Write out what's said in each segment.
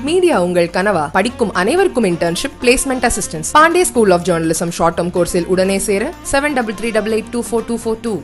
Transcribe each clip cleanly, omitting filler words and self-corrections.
Media உங்கள் கனவா? படிக்கும் அனைவருக்கும் internship, placement assistance. Pandey school of journalism short term கோர்ஸில் உடனே சேர 7338824242.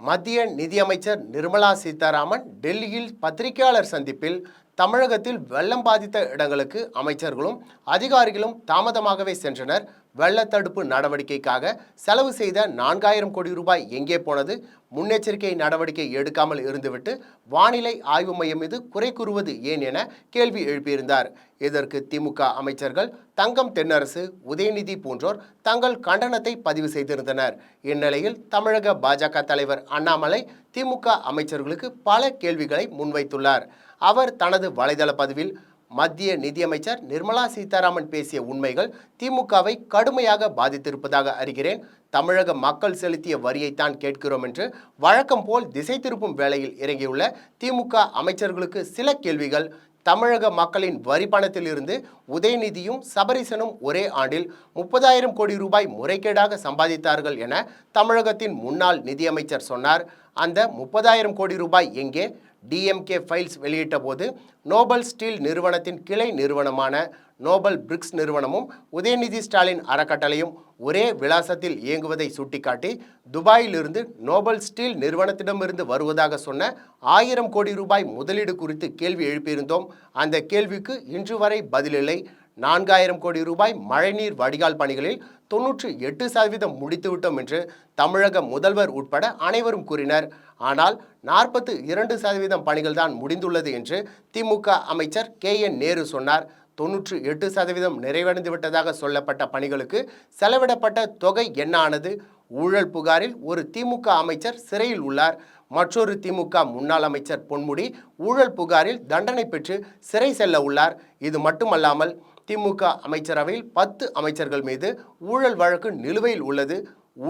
மத்திய நிதியமைச்சர் நிர்மலா சீதாராமன் டெல்லியில் பத்திரிகையாளர் சந்திப்பில் தமிழகத்தில் வெள்ளம் பாதித்த இடங்களுக்கு அமைச்சர்களும் அதிகாரிகளும் தாமதமாகவே சென்றனர். வெள்ள தடுப்பு நடவடிக்கைக்காக செலவு செய்த 4000 கோடி ரூபாய் எங்கே போனது? முன்னெச்சரிக்கை நடவடிக்கை எடுக்காமல் இருந்துவிட்டு வானிலை ஆய்வு மையம் மீது குறை கூறுவது ஏன் என கேள்வி எழுப்பியிருந்தார். இதற்கு திமுக அமைச்சர்கள் தங்கம் தென்னரசு, உதயநிதி போன்றோர் தங்கள் கண்டனத்தை பதிவு செய்திருந்தனர். இந்நிலையில் தமிழக பாஜக தலைவர் அண்ணாமலை திமுக அமைச்சர்களுக்கு பல கேள்விகளை முன்வைத்துள்ளார். அவர் தனது வலைதள பதிவில் மத்திய நிதியமைச்சர் நிர்மலா சீதாராமன் பேசிய உண்மைகள் திமுகவை கடுமையாக பாதித்திருப்பதாக அறிகிறேன். தமிழக மக்கள் செலுத்திய வரியைத்தான் கேட்கிறோம் என்று வழக்கம் போல் திசை திருப்பும் வேளையில் இறங்கியுள்ள திமுக அமைச்சர்களுக்கு சில கேள்விகள். தமிழக மக்களின் வரி பணத்தில் இருந்து உதயநிதியும் சபரிசனும் ஒரே ஆண்டில் 30,000 கோடி ரூபாய் முறைகேடாக சம்பாதித்தார்கள் என தமிழகத்தின் முன்னாள் நிதியமைச்சர் சொன்னார். அந்த 30,000 கோடி ரூபாய் எங்கே? டிஎம்கே ஃபைல்ஸ் வெளியிட்ட போது நோபல் ஸ்டீல் நிறுவனத்தின் கிளை நிறுவனமான நோபல் பிரிக்ஸ் நிறுவனமும் உதயநிதி ஸ்டாலின் அறக்கட்டளையும் ஒரே விலாசத்தில் இயங்குவதை சுட்டிக்காட்டி துபாயிலிருந்து நோபல் ஸ்டீல் நிறுவனத்திடமிருந்து வருவதாக சொன்ன 1000 கோடி ரூபாய் முதலீடு குறித்து கேள்வி எழுப்பியிருந்தோம். அந்த கேள்விக்கு இன்று வரை பதிலில்லை. 4000 கோடி ரூபாய் மழைநீர் வடிகால் பணிகளில் 98% முடித்துவிட்டோம் என்று தமிழக முதல்வர் உட்பட அனைவரும் கூறினர். ஆனால் 42% பணிகள் தான் முடிந்துள்ளது என்று திமுக அமைச்சர் KN நேரு சொன்னார். 98% நிறைவடைந்து விட்டதாக சொல்லப்பட்ட பணிகளுக்கு செலவிடப்பட்ட தொகை என்ன ஆனது? ஊழல் புகாரில் ஒரு திமுக அமைச்சர் சிறையில் உள்ளார். மற்றொரு திமுக முன்னாள் அமைச்சர் பொன்முடி ஊழல் புகாரில் தண்டனை பெற்று சிறை செல்ல உள்ளார். இது மட்டுமல்லாமல் திமுக அமைச்சரவையில் 10 அமைச்சர்கள் மீது ஊழல் வழக்கு நிலுவையில் உள்ளது.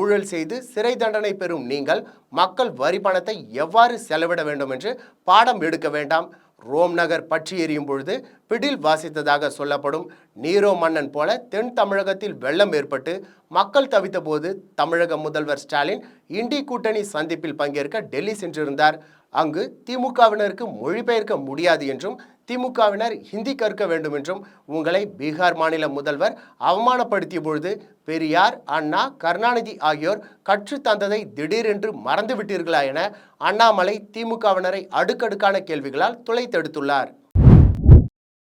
ஊழல் செய்து சிறை தண்டனை பெறும் நீங்கள் மக்கள் வரி பணத்தை எவ்வாறு செலவிட வேண்டும் என்று பாடம் எடுக்க வேண்டாம். ரோம் நகர் பற்றி எரியும் பொழுது பிடில் வாசித்ததாக சொல்லப்படும் நீரோ மன்னன் போல தென் தமிழகத்தில் வெள்ளம் ஏற்பட்டு மக்கள் தவித்த போது தமிழக முதல்வர் ஸ்டாலின் இண்டி கூட்டணி சந்திப்பில் பங்கேற்க டெல்லி சென்றிருந்தார். அங்கு திமுகவினருக்கு மொழிபெயர்க்க முடியாது என்றும் திமுகவினர் ஹிந்தி கற்க வேண்டும் என்றும் உங்களை பீகார் மாநில முதல்வர் அவமானப்படுத்திய பொழுது பெரியார், அண்ணா, கருணாநிதி ஆகியோர் கற்று தந்ததை திடீரென்று மறந்துவிட்டீர்களா என அண்ணாமலை திமுகவினரை அடுக்கடுக்கான கேள்விகளால் துளைத்தெடுத்துள்ளார்.